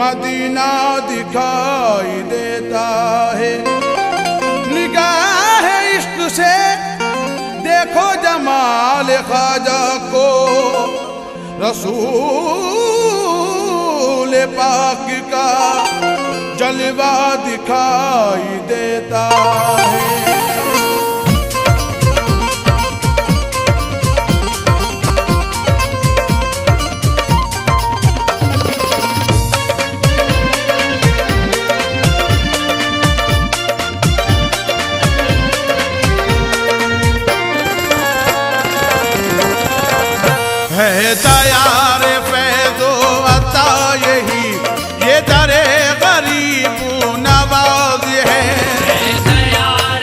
Medina दिखाई देता है। निगाह इश्क से देखो जमाल ख्वाजा को, रसूल पाक का जलवा दिखाई देता है। है दयार फैज़ो अता यही ये दरे गरीब नवाज है। दयार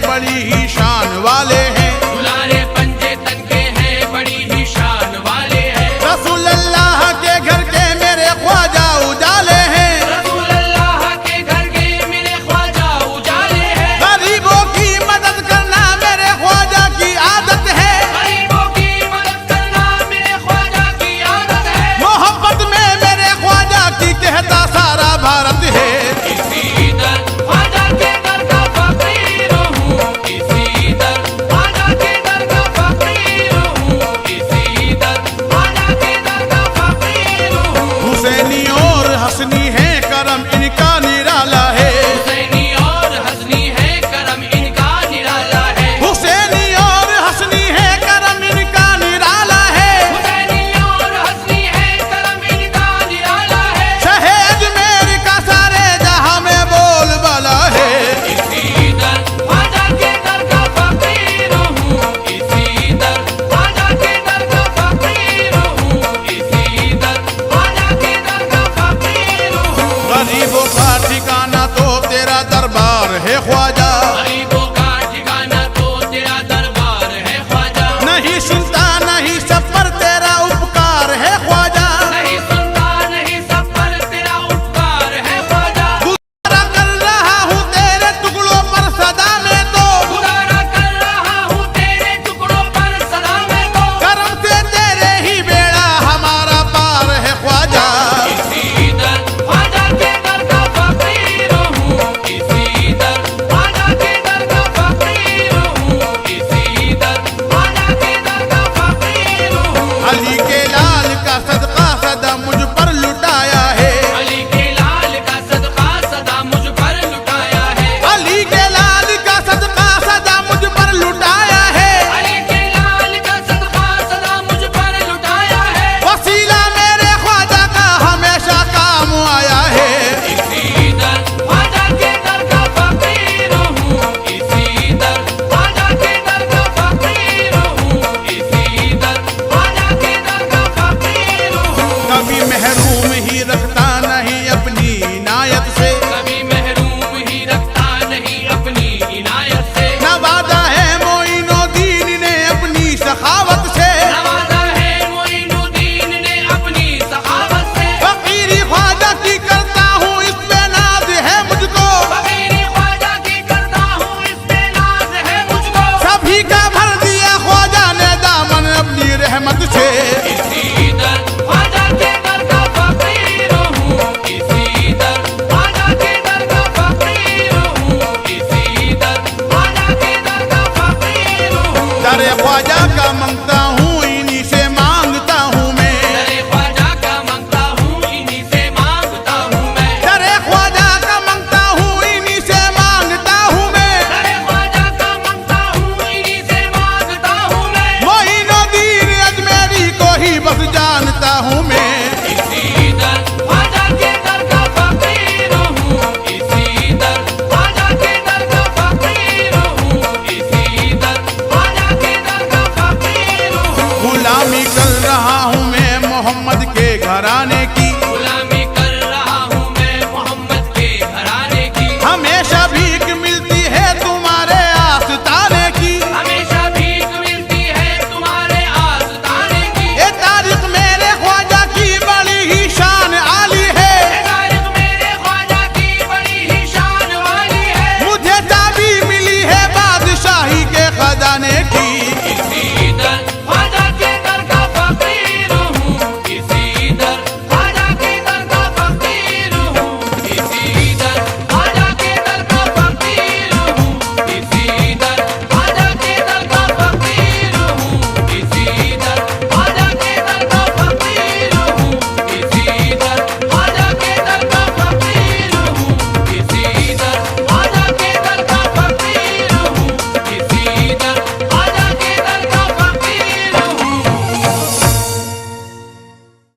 बड़ी ही शान वाले हैं। दुलारे पंजे तन के हैं बड़ी ही शान वाले हैं। रसूल अल्लाह के घर के मेरे ख्वाजा उजाले हैं। रसूल अल्लाह के घर के मेरे ख्वाजा उजाले हैं। गरीबों की मदद करना मेरे ख्वाजा की आदत है। गरीबों की मदद करना मेरे ख्वाजा की आदत है। मोहब्बत में मेरे ख्वाजा की कहता सारा भारत है। इसी दर ख्वाजा के दर का फकीर हूँ, इसी दर ख्वाजा के दर का फकीर हूँ, इसी दर ख्वाजा के दर का फकीर हूँ। हुसैनी और हसनी है करम इनका निराला है। हुसैनी और हसनी है करम इनका निराला है। हुसैनी और हसनी है करम इनका निराला है। हुसैनी और हसनी है करम इनका निराला है। शहे अजमेर का सारे जहां में बोलबाला है। इसी दर ख्वाजा के दर का फकीर हूँ, इसी दर ख्वाजा के दर का फकीर हूँ, इसी दर ख्वाजा के दर का फकीर हूँ। गरीबों का ठिकाना तो तेरा दरबार है ख्वाजा। गरीबों का ठिकाना तो तेरा दरबार है ख्वाजा। नहीं सुनता नहीं सब पर तेरा उपकार है ख्वाजा। नहीं सुनता नहीं सब पर तेरा उपकार है ख्वाजा। गुजारा कर रहा हूँ तेरे टुकड़ों पर सदा मैं तो। गुजारा कर रहा हूँ तेरे टुकड़ों पर सदा मैं तो। करम से तेरे ही बेड़ा हमारा पार है ख्वाजा। इसी दर ख्वाजा के दर का फकीर हूँ, इसी दर ख्वाजा के दर का फकीर हूँ, इसी दर ख्वाजा के दर का फकीर हूँ। अली के लाल का सदका सदा मुझ पर लुटाया है। अली के लाल का सदका सदा मुझ पर लुटाया है। अली के लाल का सदका सदा मुझ पर लुटाया है। अली के लाल का सदका सदा मुझ पर लुटाया है। वसीला मेरे ख्वाजा का हमेशा काम आया है। इसी दर ख्वाजा के दर का फकीर हूँ, इसी दर ख्वाजा के दर का फकीर हूँ, इसी दर ख्वाजा के दर का फकीर हूँ। कभी महरूम ही रखता नहीं अपनी इनायत से। कभी महरूम ही रखता नहीं अपनी इनायत से। नवाजा है मोइनुद्दीन ने अपनी सखावत से। नवाजा है मोइनुद्दीन ने अपनी सखावत से। फकीरी ख्वाजा की करता हूँ इसमें नाज है मुझको। फकीरी ख्वाजा की करता हूँ इसमें नाज है मुझको। सभी का भर दिया ख्वाजा ने दामन अपनी रहमत से। इसी दर ख्वाजा के दर का फकीर हूँ, इसी दर ख्वाजा के दर का फकीर हूँ, इसी दर ख्वाजा के दर का फकीर हूँ। दर ख्वाजा का मंत्र